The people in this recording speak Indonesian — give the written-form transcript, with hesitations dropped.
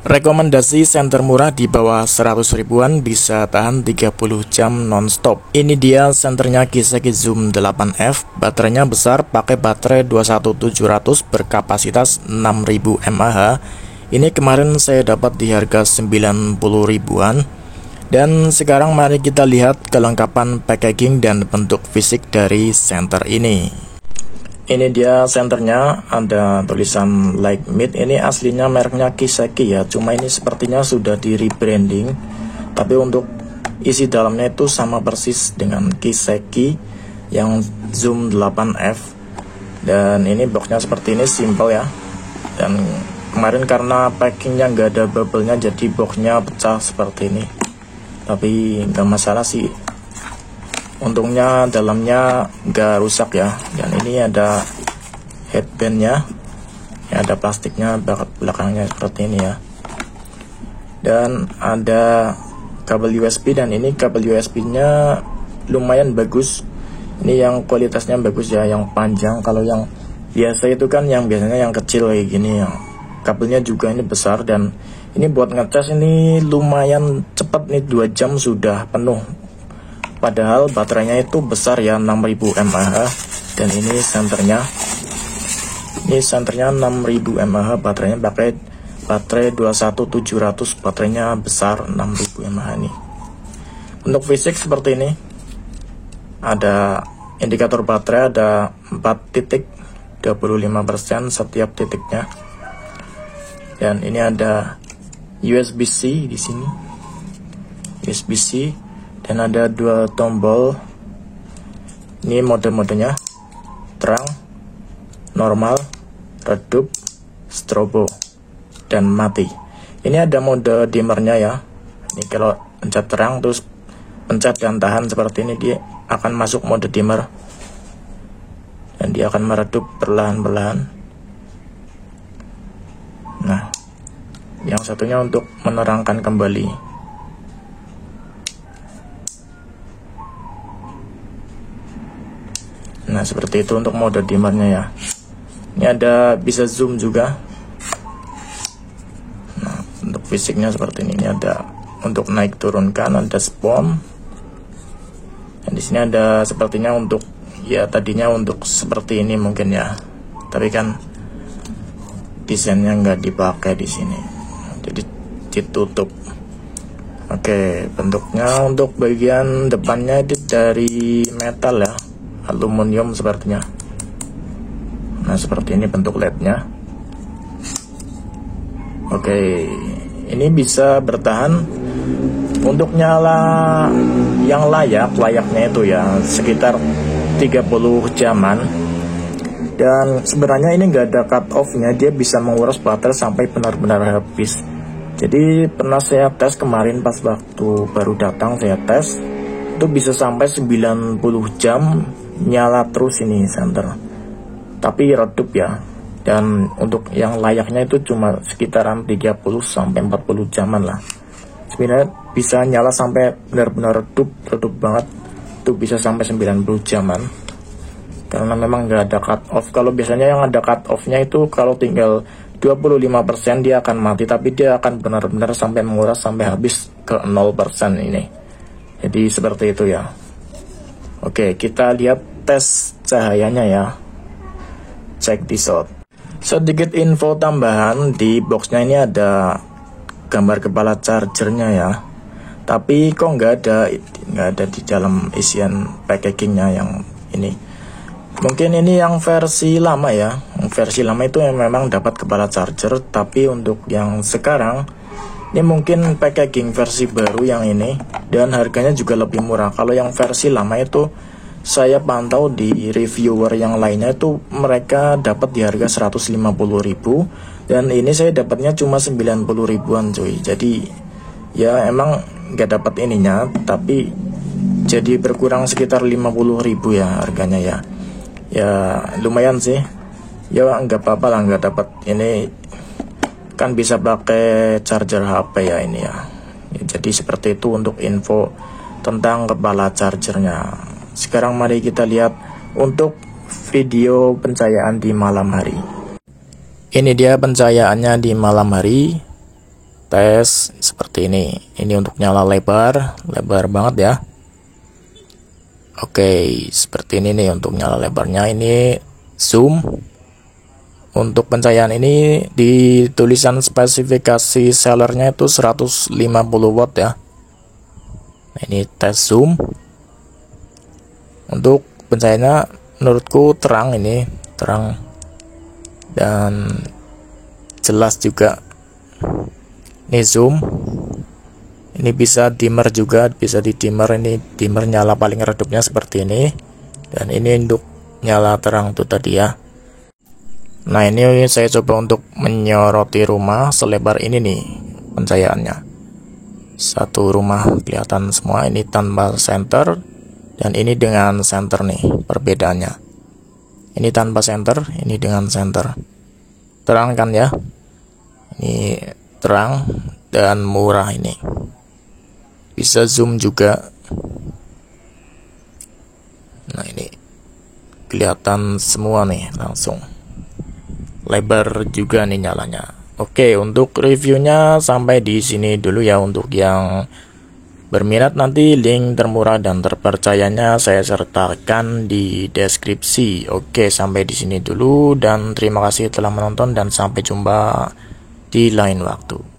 Rekomendasi senter murah di bawah 100 ribuan bisa tahan 30 jam nonstop. Ini dia senternya Kiseki Zoom 8F. Baterainya besar, pakai baterai 21700 berkapasitas 6000 mAh. Ini kemarin saya dapat di harga 90 ribuan. Dan sekarang mari kita lihat kelengkapan packaging dan bentuk fisik dari senter ini. Ini dia senternya, ada tulisan Like Meat. Ini aslinya mereknya Kiseki ya, cuma ini sepertinya sudah di rebranding. Tapi untuk isi dalamnya itu sama persis dengan Kiseki yang Zoom 8F. Dan ini boxnya seperti ini, simple ya. Dan kemarin karena packingnya nggak ada bubble-nya, jadi boxnya pecah seperti ini. Tapi nggak masalah sih. Untungnya dalamnya nggak rusak ya. Dan ini ada headbandnya, ya, ada plastiknya belakangnya seperti ini ya. Dan ada kabel USB, dan ini kabel USB nya lumayan bagus. Ini yang kualitasnya bagus ya, yang panjang. Kalau yang biasa itu kan yang biasanya yang kecil kayak gini ya. Kabelnya juga ini besar, dan ini buat ngecas ini lumayan cepat nih, 2 jam sudah penuh. Padahal baterainya itu besar ya, 6000 mAh. Dan ini senternya. Ini senternya 6000 mAh, baterainya pakai baterai 21700. Baterainya besar, 6000 mAh ini. Untuk fisik seperti ini. Ada indikator baterai, ada 4 titik, 25% setiap titiknya. Dan ini ada USB-C di sini. USB-C. Dan ada 2 tombol. Ini mode-modenya: terang, normal, redup, strobo, dan mati. Ini ada mode dimmernya ya. Ini kalau pencet terang terus pencet dan tahan seperti ini, dia akan masuk mode dimmer. Dan dia akan meredup perlahan-lahan. Nah, yang satunya untuk menerangkan kembali. Nah, seperti itu untuk mode dimmernya ya. Ini ada bisa zoom juga. Nah, untuk fisiknya seperti ini. Ini ada untuk naik turunkan, ada spon. Dan di sini ada sepertinya untuk, ya tadinya untuk seperti ini mungkin ya. Tapi kan desainnya nggak dipakai di sini. Jadi ditutup. Oke, bentuknya untuk bagian depannya itu dari metal ya. Aluminium sepertinya. Nah, seperti ini bentuk LED-nya. Oke, ini bisa bertahan untuk nyala yang layaknya itu ya sekitar 30 jaman. Dan sebenarnya ini nggak ada cut off-nya, dia bisa menguras baterai sampai benar-benar habis. Jadi pernah saya tes kemarin pas waktu baru datang, saya tes itu bisa sampai 90 jam nyala terus ini senter, tapi redup ya. Dan untuk yang layaknya itu cuma sekitaran 30 sampai 40 jaman lah. Sebenarnya bisa nyala sampai benar-benar redup banget, itu bisa sampai 90 jaman karena memang nggak ada cut off. Kalau biasanya yang ada cut off-nya itu kalau tinggal 25% dia akan mati, tapi dia akan benar-benar sampai menguras sampai habis ke 0% ini. Jadi seperti itu ya. Oke, kita lihat tes cahayanya ya. Check this out. Sedikit info tambahan, di boxnya ini ada gambar kepala chargernya ya. Tapi kok nggak ada di dalam isian packagingnya yang ini. Mungkin ini yang versi lama ya. Versi lama itu yang memang dapat kepala charger, tapi untuk yang sekarang ini mungkin packaging versi baru yang ini, dan harganya juga lebih murah. Kalau yang versi lama itu saya pantau di reviewer yang lainnya itu mereka dapat di harga 150.000, dan ini saya dapatnya cuma 90 ribuan cuy. Jadi ya emang nggak dapat ininya, tapi jadi berkurang sekitar 50.000 ya harganya ya. Ya lumayan sih. Ya nggak apa-apa lah nggak dapat ini, kan bisa pakai charger HP ya ini ya. Jadi seperti itu untuk info tentang kepala chargernya. Sekarang mari kita lihat untuk video pencahayaan di malam hari. Ini dia pencahayaannya di malam hari. tes seperti ini. Ini untuk nyala lebar banget ya. Oke, seperti ini nih untuk nyala lebarnya. Ini zoom. Untuk pencahayaan ini di tulisan spesifikasi sellernya itu 150 watt ya. Nah, ini tes zoom. Untuk pencahayaannya menurutku terang, ini terang dan jelas juga. Ini zoom. Ini bisa dimmer juga, bisa di dimmer. Ini dimmer nyala paling redupnya seperti ini. Dan ini untuk nyala terang tuh tadi ya. Nah, ini saya coba untuk menyoroti rumah selebar ini nih pencahayaannya. Satu rumah kelihatan semua, ini tanpa senter dan ini dengan senter nih perbedaannya. Ini tanpa senter, ini dengan senter. Terang kan ya? Ini terang dan murah ini. Bisa zoom juga. Nah, ini kelihatan semua nih langsung. Lebar juga nih nyalanya. Oke, untuk reviewnya sampai di sini dulu ya. Untuk yang berminat nanti link termurah dan terpercayanya saya sertakan di deskripsi. Oke, sampai di sini dulu dan terima kasih telah menonton dan sampai jumpa di lain waktu.